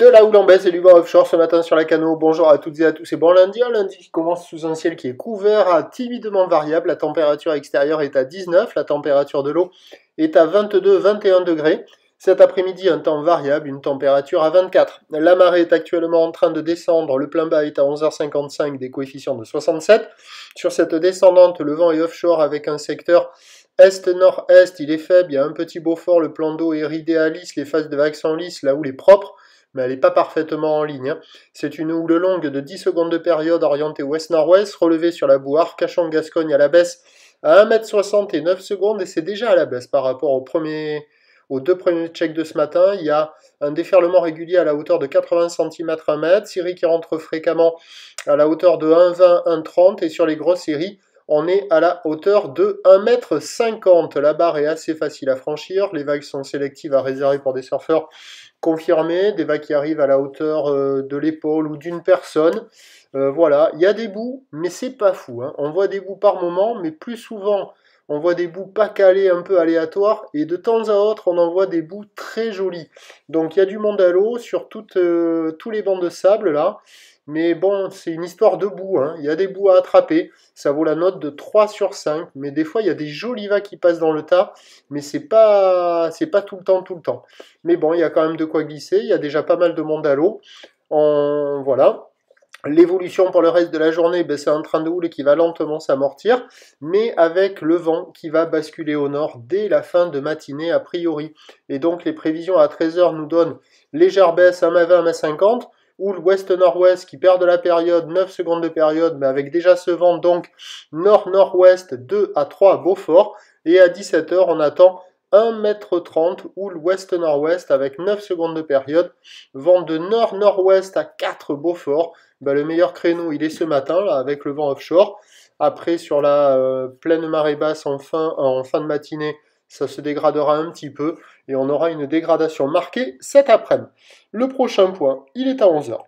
De la houle en baisse et du vent offshore ce matin sur la Cano. Bonjour à toutes et à tous et bon lundi. Un lundi qui commence sous un ciel qui est couvert à timidement variable. La température extérieure est à 19, la température de l'eau est à 22-21 degrés. Cet après-midi, un temps variable, une température à 24. La marée est actuellement en train de descendre. Le plein bas est à 11h55, des coefficients de 67. Sur cette descendante, le vent est offshore avec un secteur est-nord-est. Il est faible, il y a un petit Beaufort, le plan d'eau est ridé à lisse, les phases de vagues sont lisses, la houle est propre, mais elle n'est pas parfaitement en ligne. C'est une houle longue de 10 secondes de période orientée ouest-nord-ouest, relevée sur la boue Arcachon-Gascogne à la baisse à 1,60 m et 9 secondes, et c'est déjà à la baisse par rapport aux deux premiers checks de ce matin. Il y a un déferlement régulier à la hauteur de 80 cm 1 mètre, série qui rentre fréquemment à la hauteur de 1,20 1,30 et sur les grosses séries, on est à la hauteur de 1,50 m. La barre est assez facile à franchir, les vagues sont sélectives à réserver pour des surfeurs confirmés, des vagues qui arrivent à la hauteur de l'épaule ou d'une personne. Voilà, il y a des bouts, mais c'est pas fou. On voit des bouts par moment, mais plus souvent, on voit des bouts pas calés, un peu aléatoires, et de temps à autre, on en voit des bouts très jolis. Donc il y a du monde à l'eau sur tous les bancs de sable, là. Mais bon, c'est une histoire de bouts, il y a des bouts à attraper, ça vaut la note de 3 sur 5, mais des fois il y a des jolis vagues qui passent dans le tas, mais c'est pas tout le temps. Mais bon, il y a quand même de quoi glisser, il y a déjà pas mal de monde à l'eau, voilà. L'évolution pour le reste de la journée, c'est un train de houle qui va lentement s'amortir, mais avec le vent qui va basculer au nord dès la fin de matinée a priori. Et donc les prévisions à 13h nous donnent légère baisse 1,20 1,50 ou l'ouest-nord-ouest qui perd de la période, 9 secondes de période, mais avec déjà ce vent donc nord-nord-ouest 2 à 3 à Beaufort, et à 17h on attend 1,30 m ou l'ouest-nord-ouest avec 9 secondes de période, vent de nord-nord-ouest à 4 Beaufort. Le meilleur créneau il est ce matin là, avec le vent offshore. Après sur la pleine marée basse en fin de matinée, ça se dégradera un petit peu et on aura une dégradation marquée cet après-midi. Le prochain point, il est à 11h.